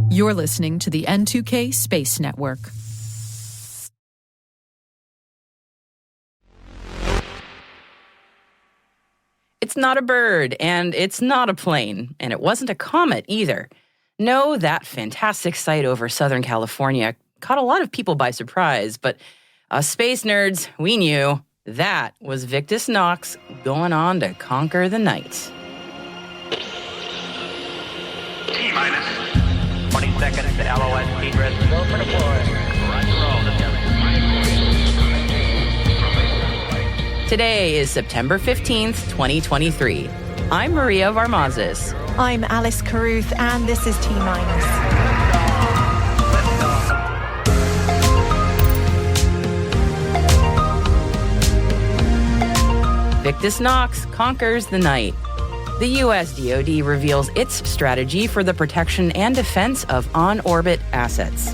You're listening to the N2K Space Network. It's not a bird, and it's not a plane, and it wasn't a comet either. No, that fantastic sight over Southern California caught a lot of people by surprise, but us space nerds, we knew that was Victus Nox going on to conquer the night. T-minus 20 seconds to LOS egress. Go for deploy. Roger roll. Today is September 15th, 2023. I'm Maria Varmazes. I'm Alice Carruth, and this is T-minus. Victus Nox conquers the night. The U.S. DoD reveals its strategy for the protection and defense of on-orbit assets.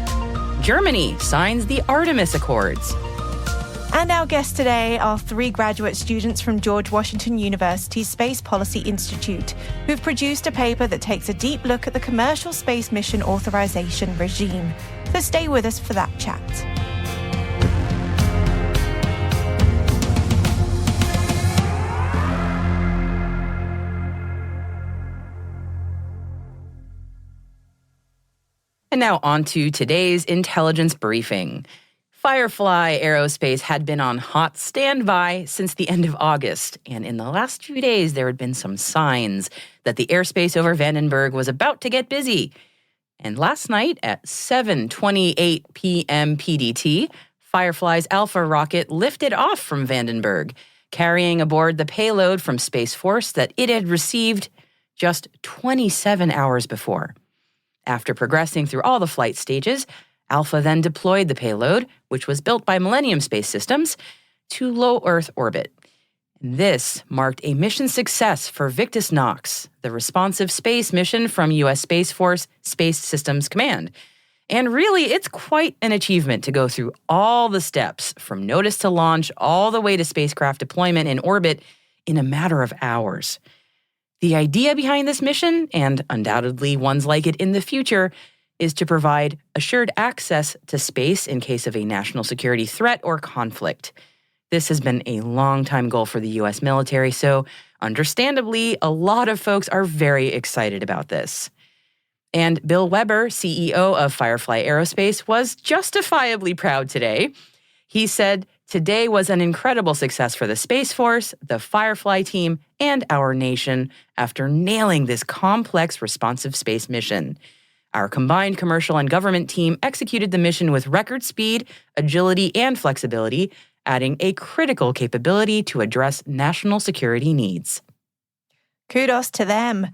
Germany signs the Artemis Accords. And our guests today are 3 graduate students from George Washington University's Space Policy Institute, who've produced a paper that takes a deep look at the commercial space mission authorization regime. So stay with us for that chat. And now on to today's intelligence briefing. Firefly Aerospace had been on hot standby since the end of August, and in the last few days there had been some signs that the airspace over Vandenberg was about to get busy. And last night at 7:28 p.m. PDT, Firefly's Alpha rocket lifted off from Vandenberg, carrying aboard the payload from Space Force that it had received just 27 hours before. After progressing through all the flight stages, Alpha then deployed the payload, which was built by Millennium Space Systems, to low Earth orbit. This marked a mission success for Victus Nox, the responsive space mission from U.S. Space Force Space Systems Command. And really, it's quite an achievement to go through all the steps, from notice to launch all the way to spacecraft deployment in orbit in a matter of hours. The idea behind this mission, and undoubtedly ones like it in the future, is to provide assured access to space in case of a national security threat or conflict. This has been a long-time goal for the U.S. military, so understandably, a lot of folks are very excited about this. And Bill Weber, CEO of Firefly Aerospace, was justifiably proud today. He said, "Today was an incredible success for the Space Force, the Firefly team, and our nation after nailing this complex responsive space mission. Our combined commercial and government team executed the mission with record speed, agility, and flexibility, adding a critical capability to address national security needs." Kudos to them.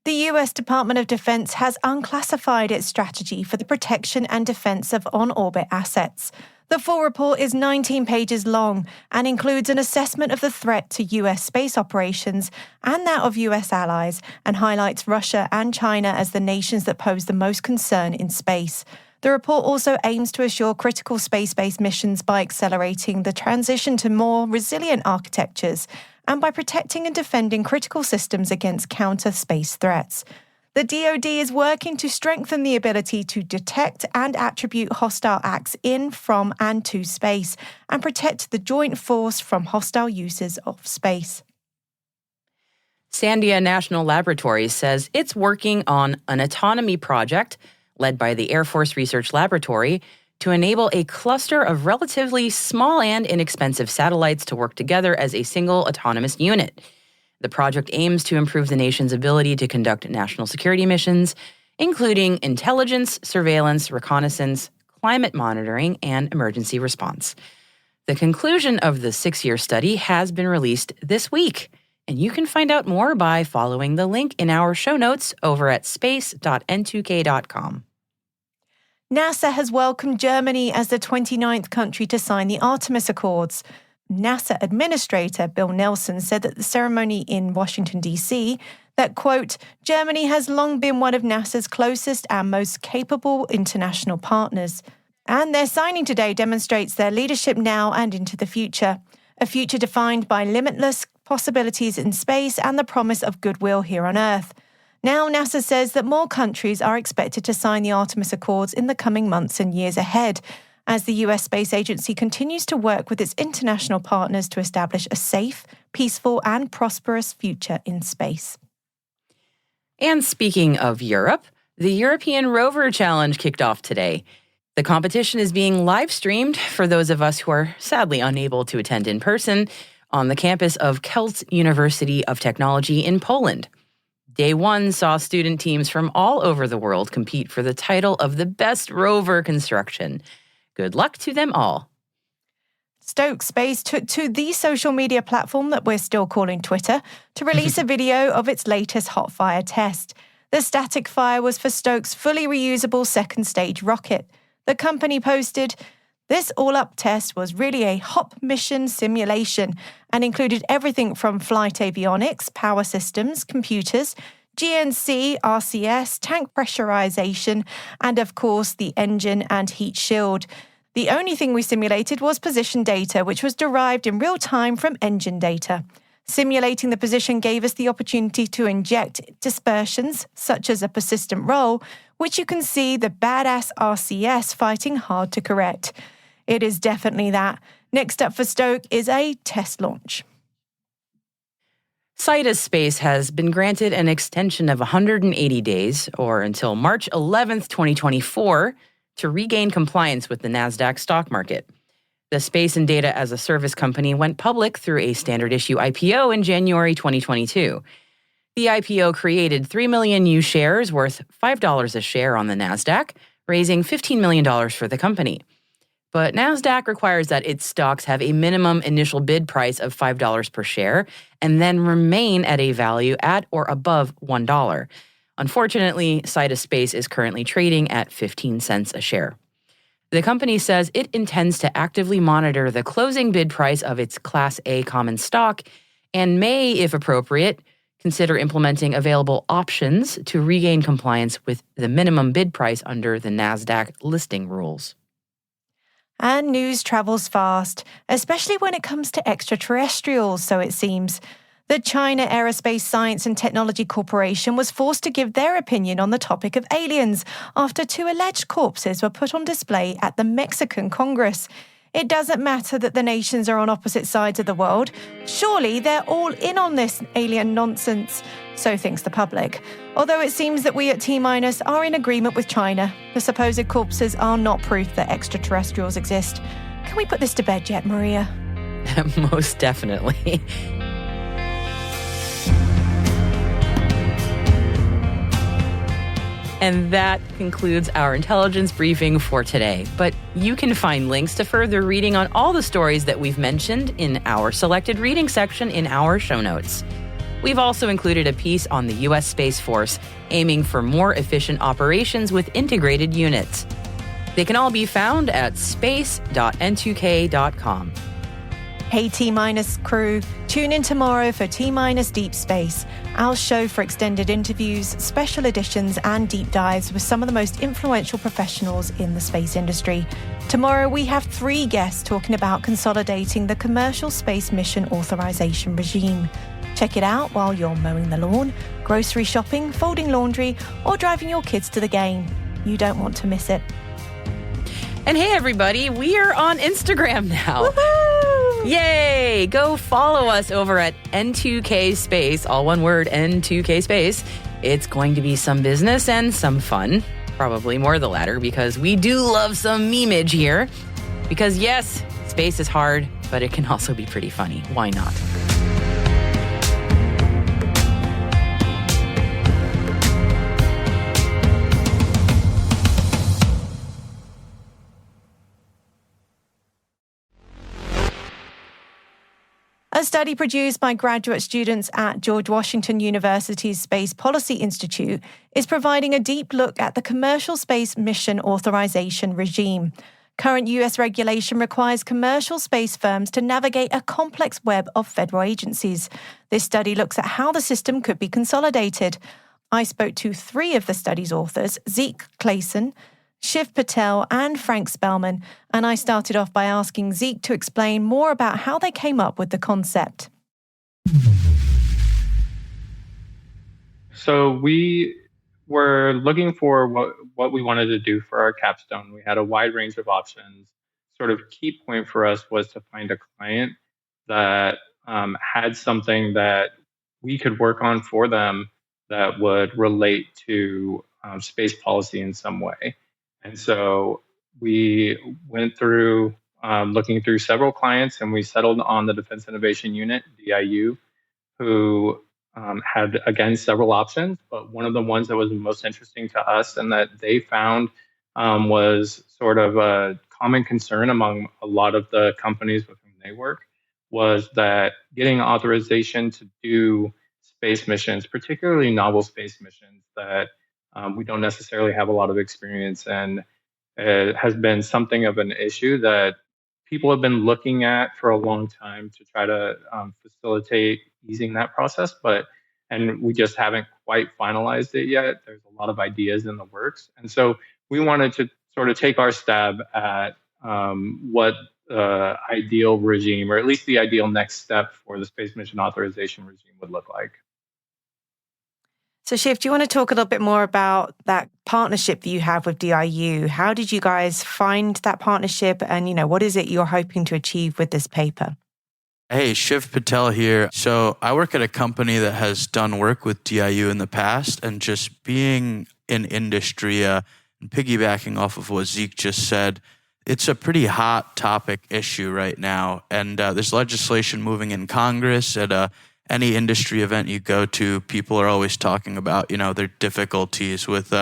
The U.S. Department of Defense has unclassified its strategy for the protection and defense of on-orbit assets. The full report is 19 pages long and includes an assessment of the threat to U.S. space operations and that of U.S. allies, and highlights Russia and China as the nations that pose the most concern in space. The report also aims to assure critical space-based missions by accelerating the transition to more resilient architectures and by protecting and defending critical systems against counter-space threats. The DoD is working to strengthen the ability to detect and attribute hostile acts in, from, and to space, and protect the joint force from hostile uses of space. Sandia National Laboratories says it's working on an autonomy project led by the Air Force Research Laboratory to enable a cluster of relatively small and inexpensive satellites to work together as a single autonomous unit. The project aims to improve the nation's ability to conduct national security missions, including intelligence, surveillance, reconnaissance, climate monitoring, and emergency response. The conclusion of the 6-year study has been released this week, and you can find out more by following the link in our show notes over at space.n2k.com. NASA has welcomed Germany as the 29th country to sign the Artemis Accords. NASA Administrator Bill Nelson said at the ceremony in Washington, D.C., that, quote, "Germany has long been one of NASA's closest and most capable international partners, and their signing today demonstrates their leadership now and into the future, a future defined by limitless possibilities in space and the promise of goodwill here on Earth. Now NASA says that more countries are expected to sign the Artemis Accords in the coming months and years ahead, as the US Space Agency continues to work with its international partners to establish a safe, peaceful, and prosperous future in space. And speaking of Europe, the European Rover Challenge kicked off today. The competition is being live-streamed for those of us who are sadly unable to attend in person on the campus of Kelt University of Technology in Poland. Day one saw student teams from all over the world compete for the title of the best rover construction. Good luck to them all. Stoke Space took to the social media platform that we're still calling Twitter to release a video of its latest hot fire test. The static fire was for Stoke's fully reusable second stage rocket. The company posted, "This all-up test was really a HOP mission simulation and included everything from flight avionics, power systems, computers, GNC, RCS, tank pressurization, and of course the engine and heat shield. The only thing we simulated was position data, which was derived in real time from engine data. Simulating the position gave us the opportunity to inject dispersions, such as a persistent roll, which you can see the badass RCS fighting hard to correct. It is definitely that. Next up for Stoke is a test launch." Sidus Space has been granted an extension of 180 days, or until March 11th, 2024, to regain compliance with the NASDAQ stock market. The Space and Data as a Service company went public through a standard issue IPO in January 2022. The IPO created 3 million new shares worth $5 a share on the NASDAQ, raising $15 million for the company. But NASDAQ requires that its stocks have a minimum initial bid price of $5 per share and then remain at a value at or above $1. Unfortunately, Sidus Space is currently trading at 15 cents a share. The company says it intends to actively monitor the closing bid price of its Class A common stock and may, if appropriate, consider implementing available options to regain compliance with the minimum bid price under the NASDAQ listing rules. And news travels fast, especially when it comes to extraterrestrials, so it seems. The China Aerospace Science and Technology Corporation was forced to give their opinion on the topic of aliens after 2 alleged corpses were put on display at the Mexican Congress. It doesn't matter that the nations are on opposite sides of the world. Surely they're all in on this alien nonsense, so thinks the public. Although it seems that we at T- are in agreement with China. The supposed corpses are not proof that extraterrestrials exist. Can we put this to bed yet, Maria? Most definitely. And that concludes our intelligence briefing for today. But you can find links to further reading on all the stories that we've mentioned in our selected reading section in our show notes. We've also included a piece on the U.S. Space Force aiming for more efficient operations with integrated units. They can all be found at space.n2k.com. Hey T- crew, tune in tomorrow for T- Deep Space, our show for extended interviews, special editions and deep dives with some of the most influential professionals in the space industry. Tomorrow we have 3 guests talking about consolidating the commercial space mission authorization regime. Check it out while you're mowing the lawn, grocery shopping, folding laundry, or driving your kids to the game. You don't want to miss it. And hey everybody, we are on Instagram now. Woohoo! Yay! Go follow us over at N2K Space, all one word, N2K Space. It's going to be some business and some fun. Probably more the latter, because we do love some memeage here. Because yes, space is hard, but it can also be pretty funny. Why not? A study produced by graduate students at George Washington University's Space Policy Institute is providing a deep look at the commercial space mission authorization regime. Current US regulation requires commercial space firms to navigate a complex web of federal agencies. This study looks at how the system could be consolidated. I spoke to 3 of the study's authors, Zeke Clayson, Shiv Patel and Frank Spellman, and I started off by asking Zeke to explain more about how they came up with the concept. So we were looking for what we wanted to do for our capstone. We had a wide range of options. Sort of key point for us was to find a client that had something that we could work on for them that would relate to space policy in some way. And so we went through looking through several clients, and we settled on the Defense Innovation Unit, DIU, who had, again, several options, but one of the ones that was most interesting to us and that they found was sort of a common concern among a lot of the companies with whom they work, was that getting authorization to do space missions, particularly novel space missions that we don't necessarily have a lot of experience in, it has been something of an issue that people have been looking at for a long time to try to facilitate easing that process, and we just haven't quite finalized it yet. There's a lot of ideas in the works, and so we wanted to sort of take our stab at what ideal regime, or at least the ideal next step for the space mission authorization regime would look like. So Shiv, do you want to talk a little bit more about that partnership that you have with DIU? How did you guys find that partnership, and what is it you're hoping to achieve with this paper? Hey, Shiv Patel here. So I work at a company that has done work with DIU in the past, and just being in industry and piggybacking off of what Zeke just said, it's a pretty hot topic issue right now. And there's legislation moving in Congress. At any industry event you go to, people are always talking about, their difficulties with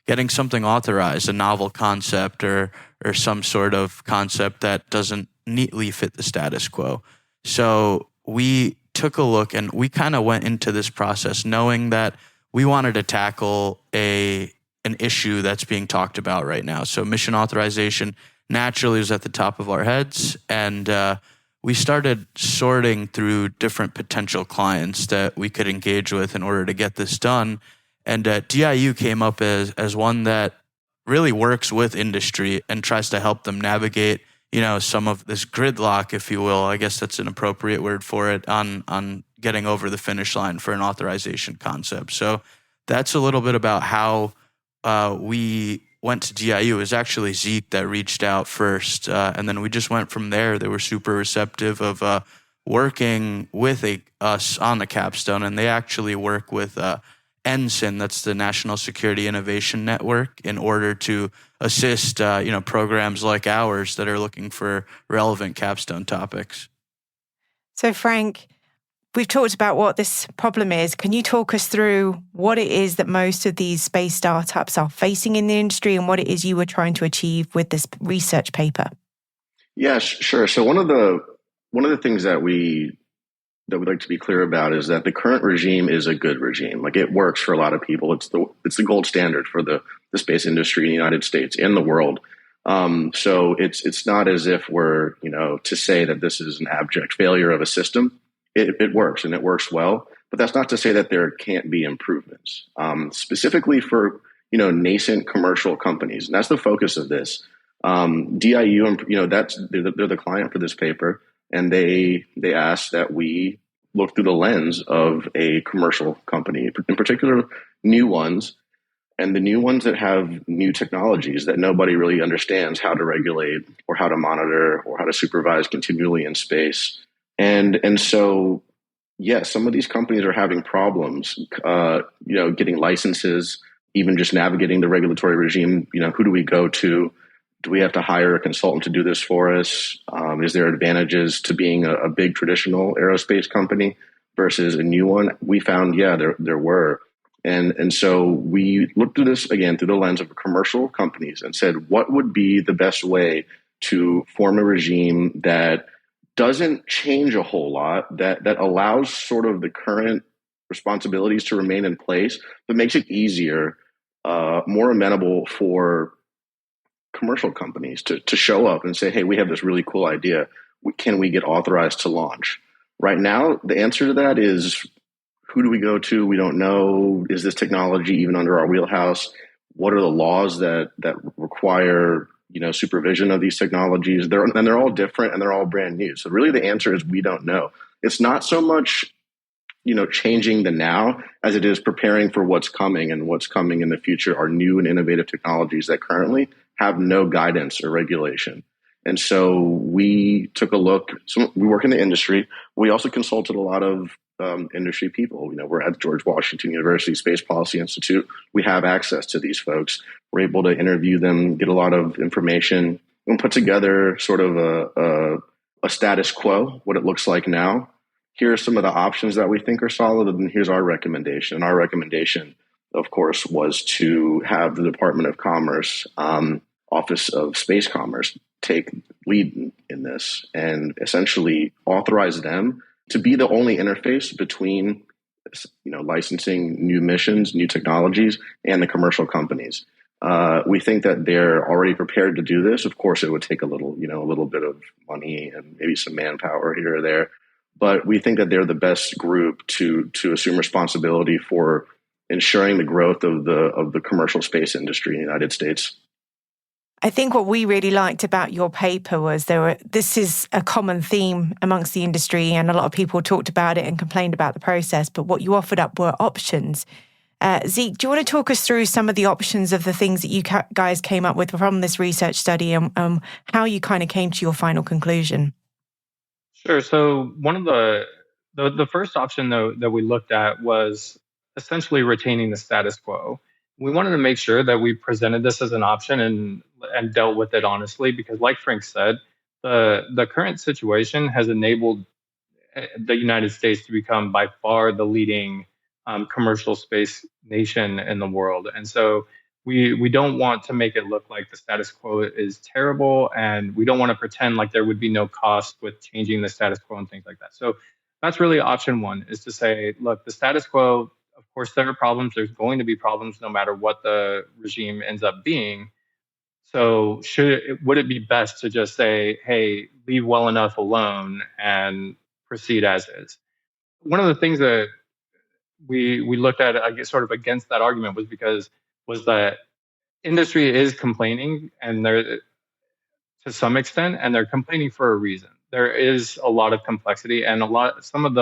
getting something authorized, a novel concept or some sort of concept that doesn't neatly fit the status quo. So we took a look, and we kind of went into this process knowing that we wanted to tackle an issue that's being talked about right now. So mission authorization naturally was at the top of our heads, and we started sorting through different potential clients that we could engage with in order to get this done. And DIU came up as one that really works with industry and tries to help them navigate, some of this gridlock, if you will. I guess that's an appropriate word for it, on getting over the finish line for an authorization concept. So that's a little bit about how we went to DIU. It was actually Zeke that reached out first, and then we just went from there. They were super receptive of working with us on the capstone, and they actually work with NSIN, that's the National Security Innovation Network, in order to assist programs like ours that are looking for relevant capstone topics. So Frank, we've talked about what this problem is. Can you talk us through what it is that most of these space startups are facing in the industry, and what it is you were trying to achieve with this research paper? Yeah, sure. So one of the things that we'd like to be clear about is that the current regime is a good regime. Like, it works for a lot of people. It's the gold standard for the space industry in the United States and the world. So it's not as if we're to say that this is an abject failure of a system. It works, and it works well, but that's not to say that there can't be improvements, specifically for nascent commercial companies, and that's the focus of this. DIU, they're the client for this paper, and they asked that we look through the lens of a commercial company, in particular new ones, and the new ones that have new technologies that nobody really understands how to regulate or how to monitor or how to supervise continually in space. And so, yes, some of these companies are having problems, getting licenses, even just navigating the regulatory regime. Who do we go to? Do we have to hire a consultant to do this for us? Is there advantages to being a big traditional aerospace company versus a new one? We found, there were. And so we looked at this again through the lens of commercial companies and said, what would be the best way to form a regime that doesn't change a whole lot, that allows sort of the current responsibilities to remain in place, but makes it easier, more amenable for commercial companies to show up and say, hey, we have this really cool idea. Can we get authorized to launch? Right now, the answer to that is, who do we go to? We don't know. Is this technology even under our wheelhouse? What are the laws that require supervision of these technologies? They're all different, and they're all brand new. So really the answer is we don't know. It's not so much, changing the now as it is preparing for what's coming, and what's coming in the future are new and innovative technologies that currently have no guidance or regulation. And so we took a look. So we work in the industry. We also consulted a lot of industry people. We're at George Washington University Space Policy Institute. We have access to these folks. We're able to interview them, get a lot of information, and put together sort of a status quo, what it looks like now. Here are some of the options that we think are solid, and here's our recommendation. And our recommendation, of course, was to have the Department of Commerce, Office of Space Commerce, take lead in this and essentially authorize them to be the only interface between licensing new missions, new technologies, and the commercial companies. We think that they're already prepared to do this. Of course, it would take a little bit of money and maybe some manpower here or there, but we think that they're the best group to assume responsibility for ensuring the growth of the commercial space industry in the United States. I think what we really liked about your paper was this is a common theme amongst the industry, and a lot of people talked about it and complained about the process, but what you offered up were options. Zeke, do you want to talk us through some of the options of the things that you guys came up with from this research study, and how you kind of came to your final conclusion? Sure. So one of the first option, though, that we looked at was essentially retaining the status quo. We wanted to make sure that we presented this as an option and dealt with it honestly, because like Frank said, the current situation has enabled the United States to become by far the leading commercial space nation in the world. And so we don't want to make it look like the status quo is terrible, and we don't want to pretend like there would be no cost with changing the status quo and things like that. So that's really option one, is to say, look, the status quo, of course, there are problems. There's going to be problems no matter what the regime ends up being. So would it be best to just say, hey, leave well enough alone and proceed as is? One of the things that we looked at, I guess, sort of against that argument was that industry is complaining, and they're to some extent, and they're complaining for a reason. There is a lot of complexity, and some of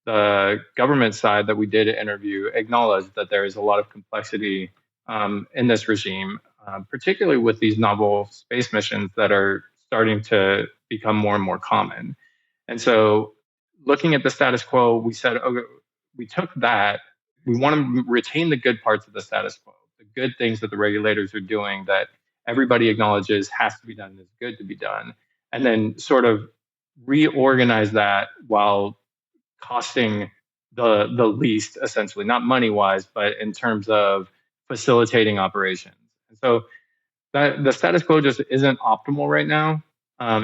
the government side that we did interview acknowledged that there is a lot of complexity in this regime, particularly with these novel space missions that are starting to become more and more common. And so looking at the status quo, we said, okay, we took that. We want to retain the good parts of the status quo, the good things that the regulators are doing that everybody acknowledges has to be done and is good to be done, and then sort of reorganize that while costing the least, essentially, not money-wise, but in terms of facilitating operations. And so the status quo just isn't optimal right now,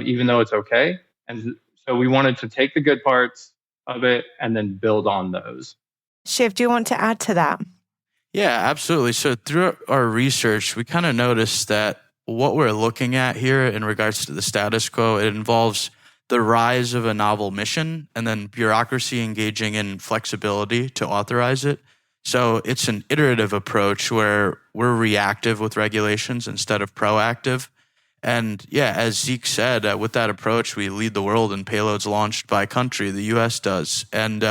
even though it's okay. And so we wanted to take the good parts of it and then build on those. Shiv, do you want to add to that? Yeah, absolutely. So through our research, we kind of noticed that what we're looking at here in regards to the status quo, it involves the rise of a novel mission and then bureaucracy engaging in flexibility to authorize it. So it's an iterative approach where we're reactive with regulations instead of proactive. And yeah, as Zeke said, with that approach, we lead the world in payloads launched by country, the U.S. does. And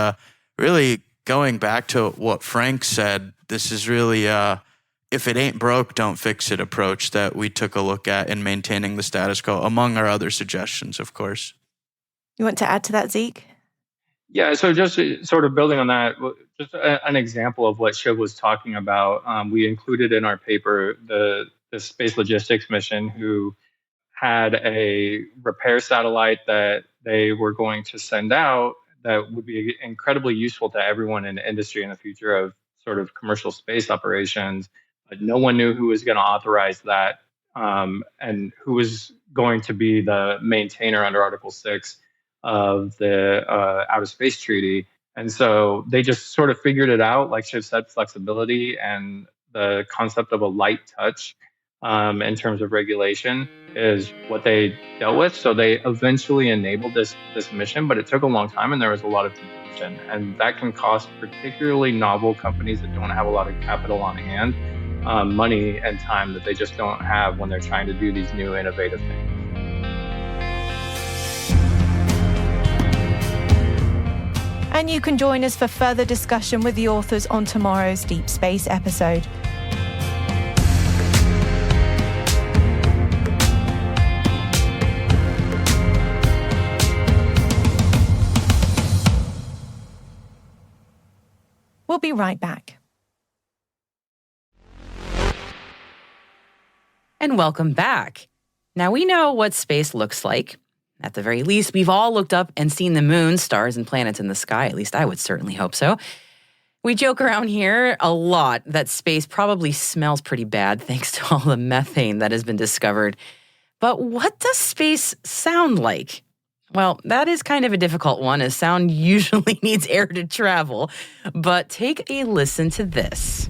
really going back to what Frank said, this is really if it ain't broke, don't fix it approach that we took a look at in maintaining the status quo, among our other suggestions, of course. You want to add to that, Zeke? Yeah, so just sort of building on that, just an example of what Shiv was talking about. We included in our paper the space logistics mission, who had a repair satellite that they were going to send out that would be incredibly useful to everyone in the industry in the future of sort of commercial space operations. But no one knew who was going to authorize that and who was going to be the maintainer under Article 6 of the Outer Space Treaty. And so they just sort of figured it out, like Shiv said, flexibility and the concept of a light touch in terms of regulation is what they dealt with. So they eventually enabled this mission, but it took a long time and there was a lot of confusion. And that can cost particularly novel companies that don't have a lot of capital on hand, money and time that they just don't have when they're trying to do these new innovative things. And you can join us for further discussion with the authors on tomorrow's Deep Space episode. We'll be right back. And welcome back. Now we know what space looks like. At the very least, we've all looked up and seen the moon, stars, and planets in the sky. At least I would certainly hope so. We joke around here a lot that space probably smells pretty bad thanks to all the methane that has been discovered. But what does space sound like? Well, that is kind of a difficult one, as sound usually needs air to travel. But take a listen to this.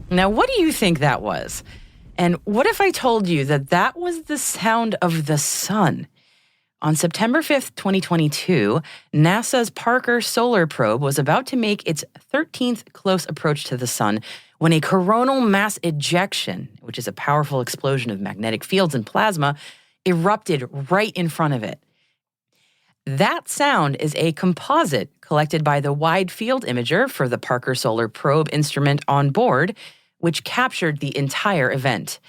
Now, what do you think that was? And what if I told you that that was the sound of the sun? On September 5th, 2022, NASA's Parker Solar Probe was about to make its 13th close approach to the sun when a coronal mass ejection, which is a powerful explosion of magnetic fields and plasma, erupted right in front of it. That sound is a composite collected by the Wide Field Imager for the Parker Solar Probe instrument on board, which captured the entire event.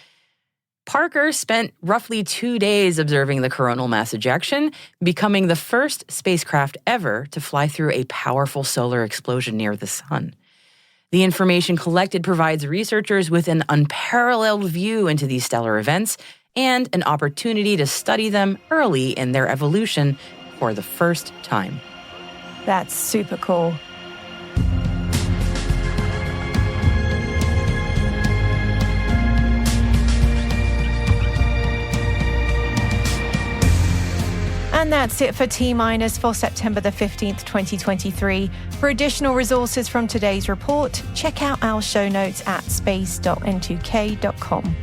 Parker spent roughly 2 days observing the coronal mass ejection, becoming the first spacecraft ever to fly through a powerful solar explosion near the sun. The information collected provides researchers with an unparalleled view into these stellar events and an opportunity to study them early in their evolution for the first time. That's super cool. And that's it for T- for September the 15th, 2023. For additional resources from today's report, check out our show notes at space.n2k.com.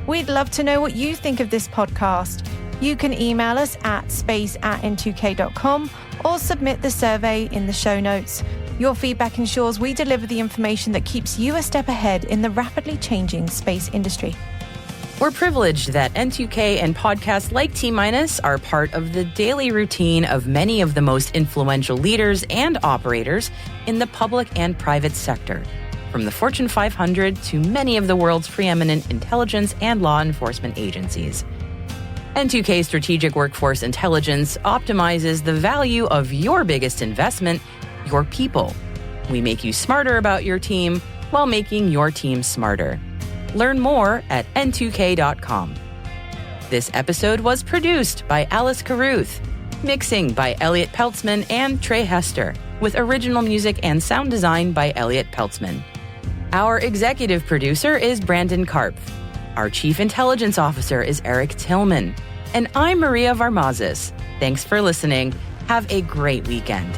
We'd love to know what you think of this podcast. You can email us at space@n2k.com or submit the survey in the show notes. Your feedback ensures we deliver the information that keeps you a step ahead in the rapidly changing space industry. We're privileged that N2K and podcasts like T- are part of the daily routine of many of the most influential leaders and operators in the public and private sector, from the Fortune 500 to many of the world's preeminent intelligence and law enforcement agencies. N2K Strategic Workforce Intelligence optimizes the value of your biggest investment, your people. We make you smarter about your team while making your team smarter. Learn more at n2k.com. This episode was produced by Alice Carruth, mixing by Elliot Peltzman and Trey Hester, with original music and sound design by Elliot Peltzman. Our executive producer is Brandon Karpf. Our chief intelligence officer is Eric Tillman. And I'm Maria Varmazis. Thanks for listening. Have a great weekend.